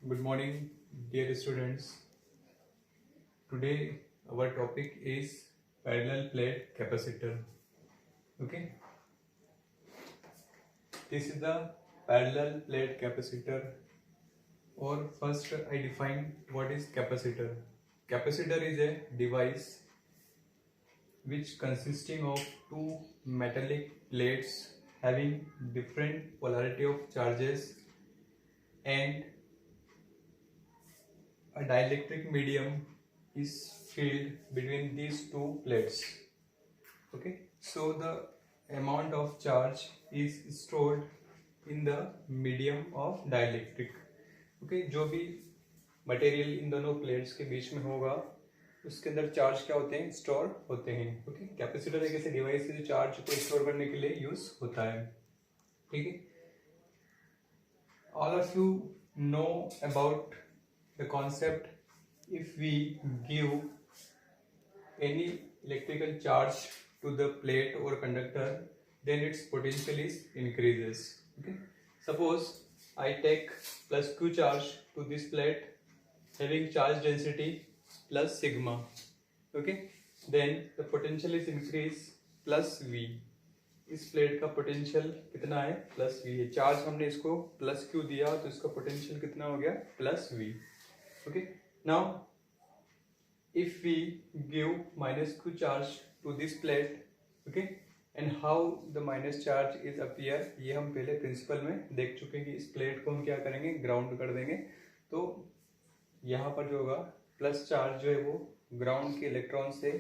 Good morning, dear students. Today our topic is parallel plate capacitor. Okay, this is the parallel plate capacitor. Or first, I define what is capacitor. Capacitor is a device which consisting of two metallic plates having different polarity of charges and a dielectric medium is filled between these two plates. Okay, so the amount of charge is stored in the medium of dielectric. Okay, जो भी material in दोनों plates के बीच में होगा उसके अंदर charge क्या होते हैं, स्टोर होते हैं. ओके, कैपेसिटर एक ऐसे डिवाइस है जो चार्ज को स्टोर करने के लिए यूज होता है. ठीक है, all of you know about the concept. If we give any electrical charge to the plate or conductor, then its potential is increases. Okay, suppose I take plus q charge to this plate having charge density plus sigma. Okay, then the potential is increased plus v. इस plate का potential कितना है, plus we है. Charge हमने इसको plus Q दिया तो इसका पोटेंशियल कितना हो गया, plus V. Okay, now if we give minus q charge to this plate, okay, and how the minus charge is appear, ये हम पहले प्रिंसिपल में देख चुके हैं कि इस प्लेट को हम क्या करेंगे, ग्राउंड कर देंगे. तो यहाँ पर जो होगा प्लस चार्ज जो है वो ग्राउंड के इलेक्ट्रॉन से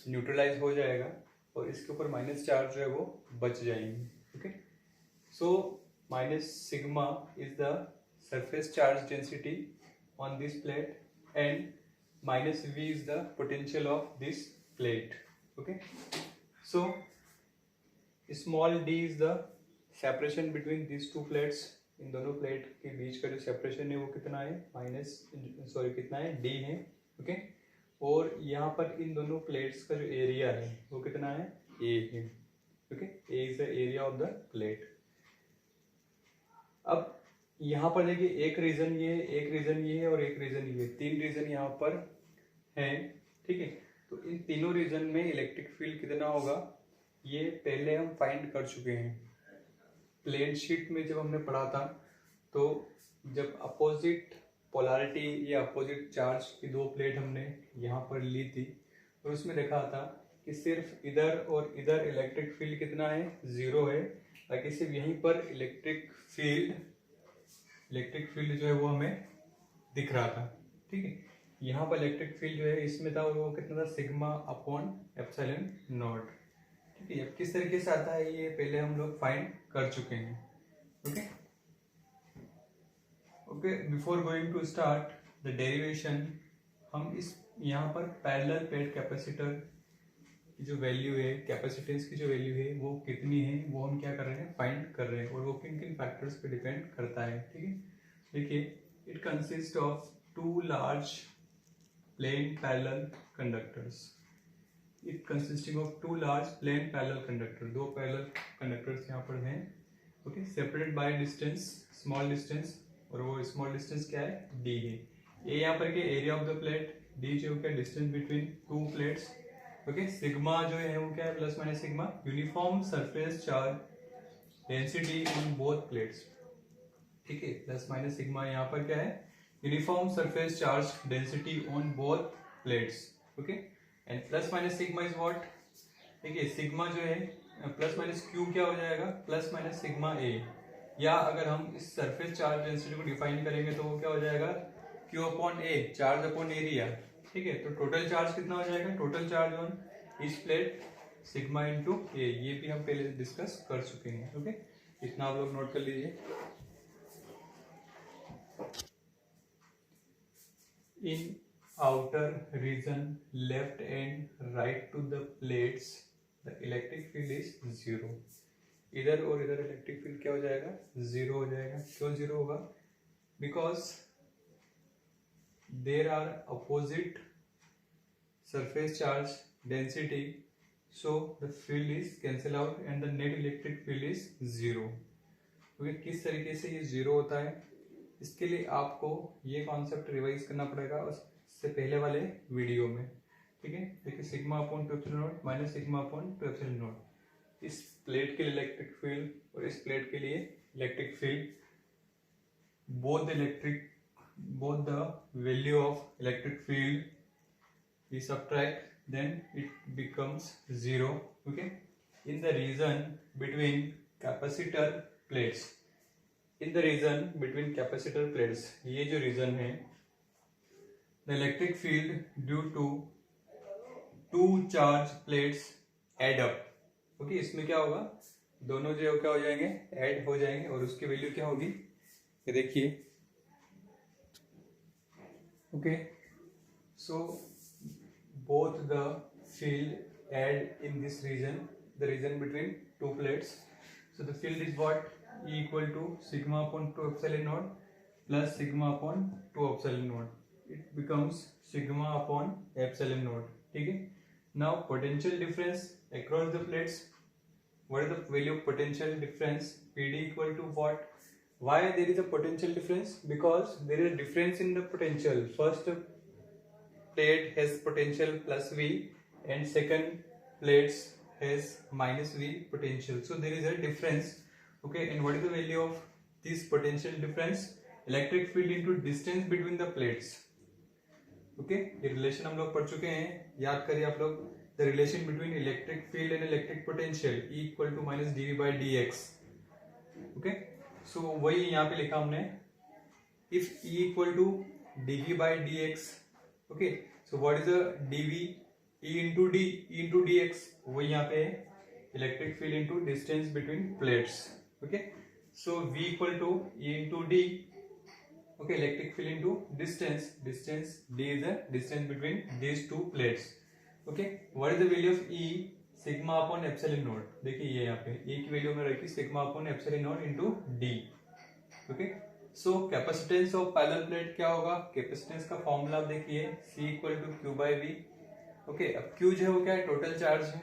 न्यूट्रलाइज हो जाएगा और इसके ऊपर माइनस चार्ज जो है वो बच जाएंगे. Okay, so minus sigma is the surface charge density on this plate and minus v is the potential of this plate. Okay, so small d is the separation between these two plates. इन दोनों plate के बीच का जो separation है वो कितना है, कितना है, d है. ओके, और यहाँ पर इन दोनों प्लेट्स का जो एरिया है वो कितना है, a है. Okay, a is the area of the plate. अब यहाँ पर देखिए एक रीजन ये है, एक रीजन ये है और एक रीजन ये है. तीन रीजन यहाँ पर है. ठीक है, तो इन तीनों रीजन में इलेक्ट्रिक फील्ड कितना होगा ये पहले हम फाइंड कर चुके हैं. प्लेन शीट में जब हमने पढ़ा था तो जब अपोजिट पोलैरिटी या अपोजिट चार्ज की दो प्लेट हमने यहाँ पर ली थी और उसमें देखा था कि सिर्फ इधर और इधर इलेक्ट्रिक फील्ड कितना है, जीरो है. ताकि सिर्फ यहीं पर इलेक्ट्रिक फील्ड जो है वो हमें दिख रहा था. ठीक है, यहाँ पर इलेक्ट्रिक फील्ड जो है इसमें था वो कितना था, सिग्मा अपॉन एप्सिलॉन नॉट. ठीक है, अब किस तरीके से आता है ये पहले हम लोग फाइंड कर चुके हैं. Okay okay, before going to start the derivation, हम इस यहाँ पर पैरेलल प्लेट कैपेसिटर की जो वैल्यू है, कैपेसिटेंस की जो वैल्यू है वो कितनी है वो हम क्या कर रहे हैं, फाइंड कर रहे हैं. और वो किन किन फैक्टर्स पे डिपेंड करता है. ठीक है, देखिए it consist of two large plane parallel conductors. It consisting of two large plane parallel conductor. दो parallel conductors यहाँ पर हैं. Okay, separated by distance, small distance, और वो small distance क्या है, d है. A यहाँ पर क्या, area of the plate, d जो क्या, distance between two plates. Okay, sigma जो है वो क्या है, plus minus sigma, uniform surface charge density on both plates. ठीक है, प्लस माइनस सिग्मा यहाँ पर क्या है, uniform surface charge density on both plates. Okay, and plus minus sigma is what, देखिए सिग्मा जो है प्लस माइनस क्यू क्या हो जाएगा, प्लस माइनस सिग्मा ए. या अगर हम इस सरफेस चार्ज डेंसिटी को डिफाइन करेंगे तो वो क्या हो जाएगा, Q upon A, charge upon area. ठीक है, तो टोटल चार्ज कितना हो जाएगा, total charge on each plate sigma into A. ये भी हम पहले डिस्कस कर चुके हैं. ओके, इतना आप लोग नोट कर लीजिए. In outer region left and right to the plates the electric field is zero. इधर और इधर इलेक्ट्रिक फील्ड क्या हो जाएगा, जीरो हो जाएगा. क्यों जीरो होगा, because there are opposite surface charge density, so the field is cancel out and the net electric field is zero. किस तरीके से ये जीरो होता है, इसके लिए आपको ये कॉन्सेप्ट रिवाइज करना पड़ेगा उससे पहले वाले वीडियो में, ठीक है। देखिए sigma upon 2 epsilon not minus sigma upon 2 epsilon not, इस प्लेट के लिए इलेक्ट्रिक फील्ड और इस प्लेट के लिए electric field, both the value of electric field we subtract, then it becomes 0, okay, in the region between capacitor plates. In the region between capacitor plates, ये जो region है, the electric field due to two charge plates add up, okay, इसमें क्या होगा, दोनों जो क्या हो जाएंगे, ऐड हो जाएंगे और उसकी वैल्यू क्या होगी, ये देखिए, okay, so both the field add in this region, the region between two plates. So the field is what, E equal to sigma upon 2 epsilon naught plus sigma upon 2 epsilon naught. It becomes sigma upon epsilon naught, ठीक है। Now potential difference across the plates. What is the value of potential difference? PD equal to what? Why there is a potential difference? Because there is a difference in the potential. First plate has potential plus V and second plates has minus V potential. So there is a difference. Okay, and what is the value of this potential difference? Electric field into distance between the plates. Okay, ये relation हम लोग पढ़ चुके हैं, याद करिए आप लोग, the relation between electric field and electric potential E equal to minus dV by dx. Okay, so वही यहाँ पे लिखा हमने, if E equal to dV by dx, okay, so what is the dV, E into dx, वही यहाँ पे electric field into distance between plates, okay, so V equal to E into d, okay, electric field into distance d is the distance between these two plates, okay, what is the value of E, sigma upon epsilon not, देखिए ये यहाँ पे E की value में रखी sigma upon epsilon not into d, okay. So capacitance of parallel plate क्या होगा, capacitance का फॉर्मूला आप देखिए, C equal to Q by V, okay. अब Q जो है वो क्या है, टोटल चार्ज है,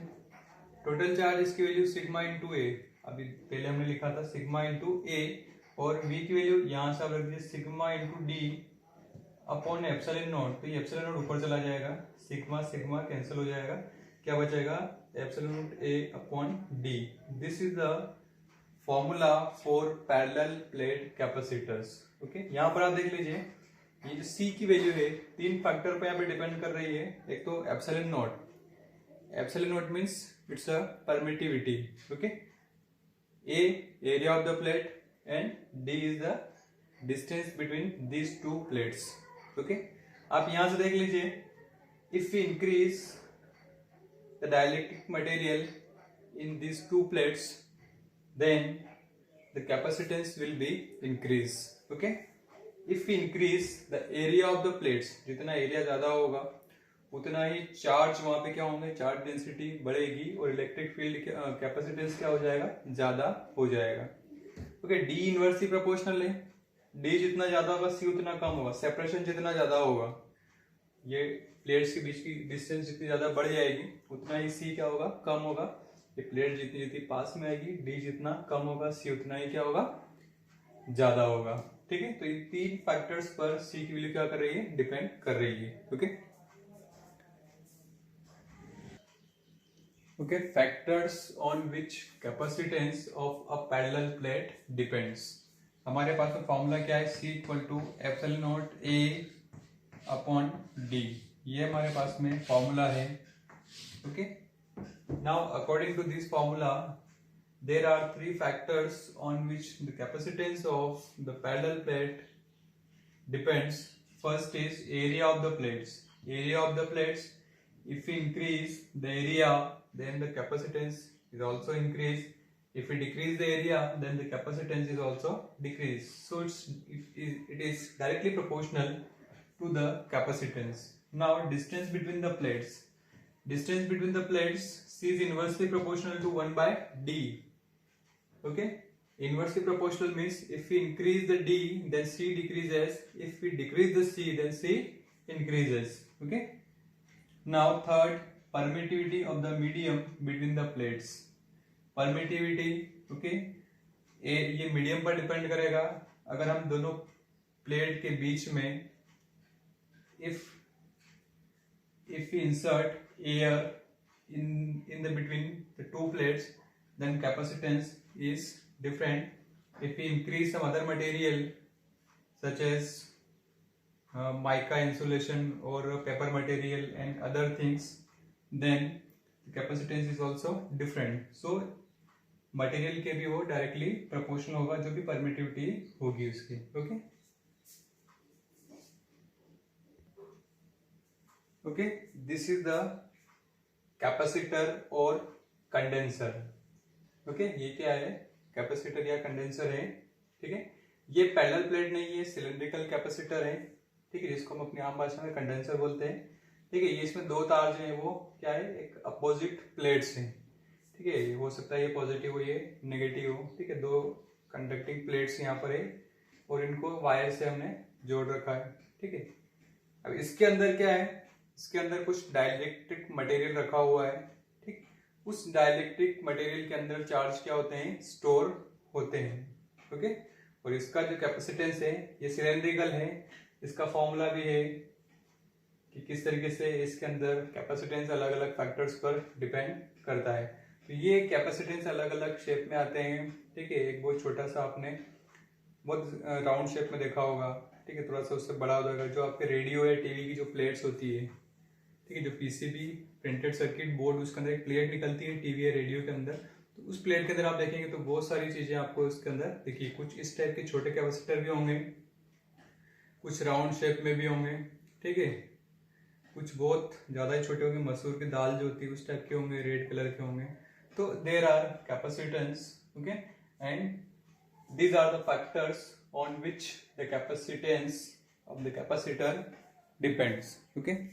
टोटल चार्ज इसकी वैल्यू सिग्मा इंटू ए, अभी पहले हमने लिखा था सिग्मा इंटू ए, और V की वैल्यू यहाँ से आप रख दीजिए sigma into D upon epsilon not, तो ये एप्सिलॉन नॉट ऊपर चला जाएगा, सिग्मा सिग्मा कैंसिल हो जाएगा, क्या बचेगा, epsilon not a upon D. This is the formula for parallel plate capacitors, okay. यहाँ पर आप देख लीजिए, ये जो C की वैल्यू है तीन फैक्टर पे यहाँ पे डिपेंड कर रही है, एक तो epsilon not, epsilon not means it's a permittivity, okay, A area of the plate and D is the distance between these two plates, okay. आप यहां से देख लीजिए, if we increase the dielectric material in these two plates, then the capacitance will be increase, okay. If we increase the area of the plates, जितना area ज्यादा होगा उतना ही charge वहां पे क्या होंगे, चार्ज डेंसिटी बढ़ेगी और इलेक्ट्रिक फील्ड कैपेसिटेंस क्या हो जाएगा, ज्यादा हो जाएगा, ओके। डी इनवर्सली प्रोपोर्शनल है, डी जितना ज्यादा होगा सी उतना कम होगा, सेपरेशन जितना ज्यादा होगा, ये प्लेट्स के बीच की डिस्टेंस जितनी ज्यादा बढ़ जाएगी उतना ही सी क्या होगा, कम होगा, ये प्लेट जितनी जितनी पास में आएगी, डी जितना कम होगा सी उतना ही क्या होगा, ज्यादा होगा, ठीक है। तो ये तीन फैक्टर्स पर सी की वैल्यू क्या कर रही है, डिपेंड कर रही है, okay. Okay, factors on which capacitance of a parallel plate depends. हमारे पास में फॉर्मूला क्या है, C equal to epsilon not A upon D, ये हमारे पास में फॉर्मूला है, okay. Now according to this formula there are three factors on which the capacitance of the parallel plate depends. First is area of the plates. Area of the plates, if we increase the area, then the capacitance is also increased. If we decrease the area, then the capacitance is also decreased. So it is directly proportional to the capacitance. Now distance between the plates. Distance between the plates, C is inversely proportional to 1 by D. Okay, inversely proportional means if we increase the D, then C decreases. If we decrease the C, then C increases. Okay. Now third, permittivity of the medium between the plates. Permittivity, okay, ये medium पर depend करेगा। अगर हम दोनों plate के बीच में if we insert air in the between the two plates, then capacitance is different. If we increase some other material such as mica insulation or paper material and other things, then the capacitance is also different. So material के भी वो directly proportional होगा जो भी permittivity होगी उसकी. Okay okay, this is the capacitor और condenser. Okay, ये क्या है? कैपेसिटर या कंडेंसर है. ठीक है, ये पैरेलल प्लेट नहीं है, सिलेंड्रिकल कैपेसिटर है. ठीक है, जिसको हम अपनी आम भाषा में कंडेंसर बोलते हैं. ठीक है, ये इसमें दो तार जो है वो क्या है, एक अपोजिट प्लेट्स हैं. ठीक है, हो सकता है ये पॉजिटिव हो ये नेगेटिव हो. ठीक है, दो कंडक्टिंग प्लेट्स यहाँ पर है और इनको वायर से हमने जोड़ रखा है. ठीक है, अब इसके अंदर क्या है, इसके अंदर कुछ डाइलेक्ट्रिक मटेरियल रखा हुआ है. ठीक, उस डाइलेक्ट्रिक मटेरियल के अंदर चार्ज क्या होते हैं, स्टोर होते हैं. ओके, और इसका जो कैपेसिटेंस है ये सिलेंड्रिकल है. इसका फॉर्मूला भी है कि किस तरीके से इसके अंदर कैपेसिटेंस अलग अलग फैक्टर्स पर डिपेंड करता है. तो ये कैपेसिटेंस अलग अलग शेप में आते हैं. ठीक है, एक बहुत छोटा सा आपने बहुत राउंड शेप में देखा होगा. ठीक है, थोड़ा सा उससे बड़ा हो जाएगा जो आपके रेडियो या टीवी की जो प्लेट्स होती है. ठीक है, जो पीसीबी प्रिंटेड सर्किट बोर्ड उसके अंदर एक प्लेट निकलती है टीवी या रेडियो के अंदर. तो उस प्लेट के अंदर आप देखेंगे तो बहुत सारी चीजें आपको इसके अंदर देखिए. कुछ इस टाइप के छोटे कैपेसिटर भी होंगे, कुछ राउंड शेप में भी होंगे. ठीक है, कुछ बहुत ज्यादा ही छोटे होंगे, मसूर की दाल जो होती है उस टाइप के होंगे, रेड कलर के होंगे. So there are capacitance, okay, and these are the factors on which the capacitance of the capacitor depends. Okay.